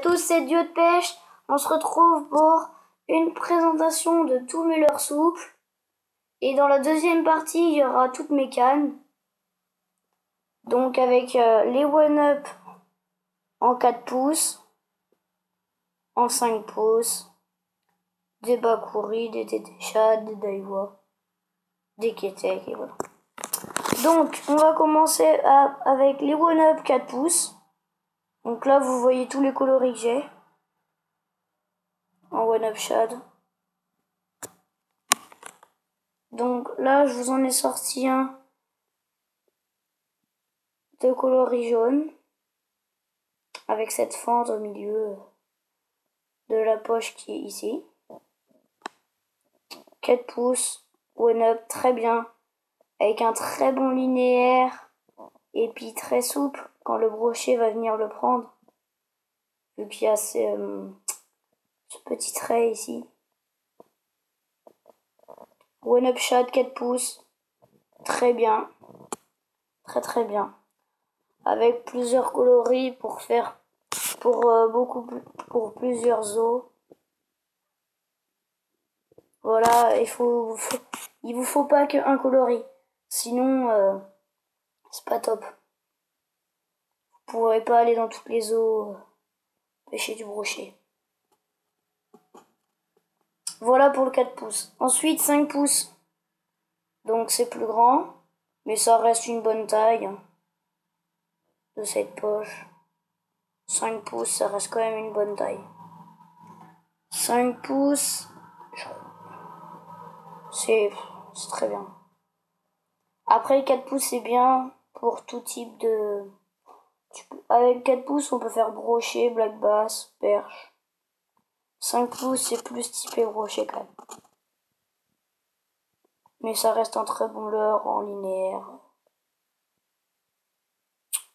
tous, c'est Dieu de Pêche. On se retrouve pour une présentation de tous mes leurres souples. Et dans la deuxième partie, il y aura toutes mes cannes. Donc avec les one-up en 4 pouces, en 5 pouces, des Bakuri, des Tétéchades, des Daiwa, des Ketek et voilà. Donc on va commencer avec les one-up 4 pouces. Donc là vous voyez tous les coloris que j'ai en one-up shad. Donc là je vous en ai sorti un de coloris jaune avec cette fente au milieu de la poche qui est ici. 4 pouces, one-up, très bien, avec un très bon linéaire et puis très souple quand le brochet va venir le prendre, vu qu'il y a ce petit trait ici. One-up shad 4 pouces, très bien, très bien, avec plusieurs coloris pour faire pour plusieurs os. Voilà, il vous faut pas qu'un coloris, sinon c'est pas top. Vous pourrez pas aller dans toutes les eaux pêcher du brochet. Voilà pour le 4 pouces. Ensuite 5 pouces. Donc c'est plus grand, mais ça reste une bonne taille de cette poche. 5 pouces, ça reste quand même une bonne taille. 5 pouces, c'est très bien. Après le 4 pouces, c'est bien pour tout type de... Avec 4 pouces, on peut faire brochet, black bass, perche. 5 pouces, c'est plus typé brochet quand même. Mais ça reste un très bon leurre en linéaire.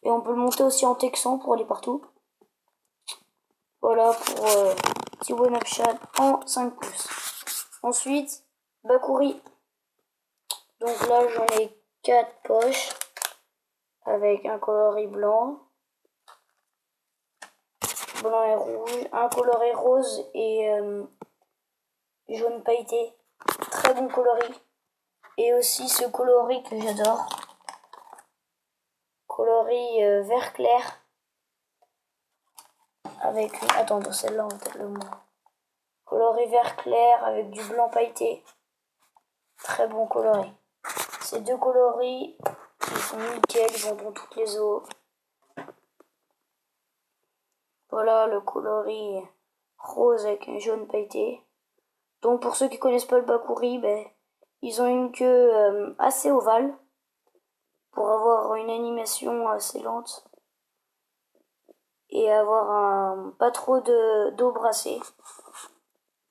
Et on peut le monter aussi en texan pour aller partout. Voilà pour petit one-up shad en 5 pouces. Ensuite, Bakuri. Donc là, j'en ai 4 poches avec un coloris blanc et rouge, un coloris rose et jaune pailleté. Très bon coloris. Et aussi ce coloris que j'adore. Coloris vert clair. Avec une... Attends, celle-là, on peut le mot. Coloris vert clair avec du blanc pailleté. Très bon coloris. Ces deux coloris, ils sont nickel, ils vont dans toutes les eaux. Voilà le coloris rose avec un jaune pailleté. Donc pour ceux qui connaissent pas le Bakuri, ils ont une queue assez ovale pour avoir une animation assez lente et avoir pas trop d'eau brassée.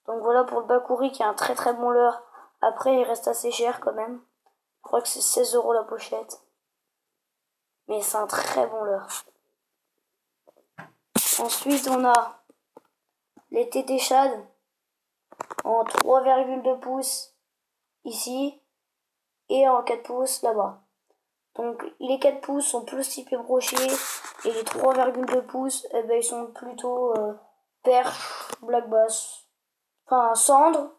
Donc voilà pour le Bakuri qui a un très bon leurre. Après il reste assez cher quand même. Je crois que c'est 16 € la pochette. Mais c'est un très bon leurre. Ensuite on a les Tétéchades en 3,2 pouces ici et en 4 pouces là-bas. Donc les 4 pouces sont plus typés brochet et les 3,2 pouces ils sont plutôt perche, black bass, enfin cendre,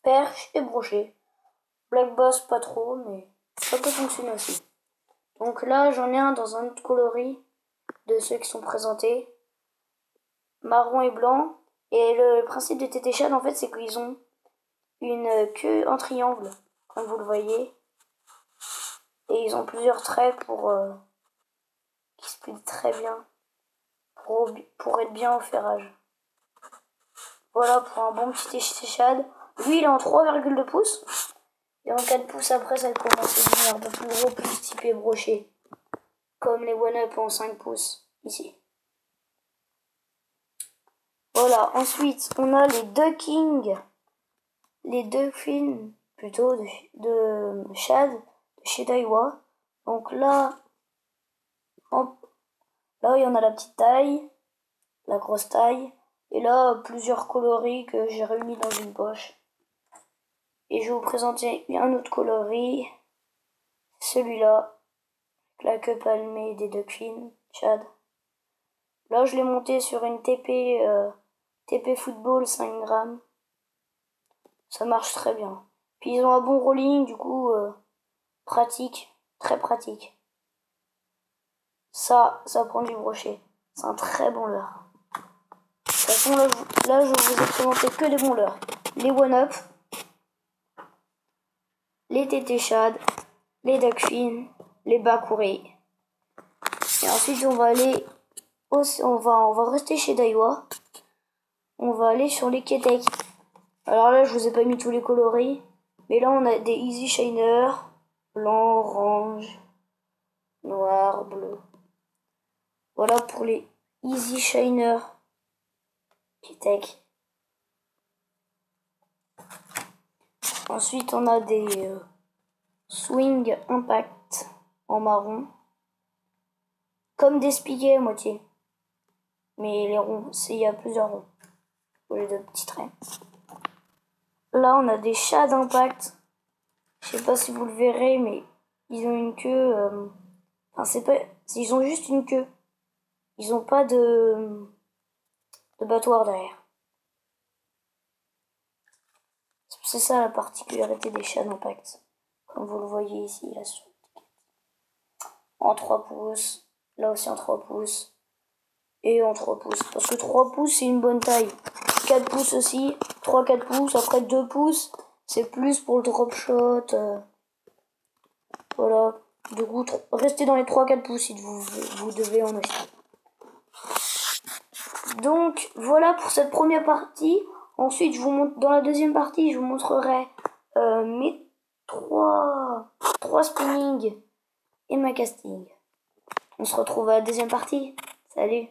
perche et brochet. Black bass pas trop mais ça peut fonctionner aussi. Donc là j'en ai un dans un autre coloris de ceux qui sont présentés, marron et blanc. Et le principe de Tétéchades en fait c'est qu'ils ont une queue en triangle comme vous le voyez. Et ils ont plusieurs traits pour qui se plient très bien pour être bien au ferrage. Voilà pour un bon petit Tétéchade. Lui il est en 3,2 pouces. Et en 4 pouces après ça commence à devenir un peu plus gros, plus typé brochet. Comme les one-up en 5 pouces ici. Voilà, ensuite on a les ducking. Les Duckfin plutôt de shad de chez Daiwa. Donc là il y en a la petite taille, la grosse taille, et là plusieurs coloris que j'ai réunis dans une poche. Et je vais vous présenter un autre coloris, celui-là, la queue palmée des Duckfin shad. Là, je l'ai monté sur une TP Football 5 grammes. Ça marche très bien. Puis ils ont un bon rolling, du coup, pratique, très pratique. Ça prend du brochet. C'est un très bon leurre. De toute façon, là, je vous ai présenté que des bons leurres. Les one-up, les tétés shad, les duckfin, les bakouré. Et ensuite, on va aller, on va rester chez Daiwa. On va aller sur les Ketek. Alors là, je vous ai pas mis tous les coloris. Mais là, on a des Easy Shiner, blanc, orange, noir, bleu. Voilà pour les Easy Shiner Ketek. Ensuite, on a des Swing Impact en marron. Comme des spiguets à moitié. Mais les ronds, il y a plusieurs ronds. Au lieu de petits traits. Là, on a des chats d'impact. Je sais pas si vous le verrez, mais ils ont une queue. Enfin, c'est pas. Ils ont juste une queue. Ils ont pas de battoir derrière. C'est ça la particularité des chats d'impact. Comme vous le voyez ici, là sur en 3 pouces. Là aussi en 3 pouces. Et en 3 pouces. Parce que 3 pouces, c'est une bonne taille. 4 pouces aussi. 3-4 pouces. Après 2 pouces, c'est plus pour le drop shot. Voilà. Du coup, restez dans les 3-4 pouces si vous devez en acheter. Donc, voilà pour cette première partie. Ensuite, je vous montre, dans la deuxième partie, je vous montrerai mes 3 spinnings et ma casting. On se retrouve à la deuxième partie. Salut!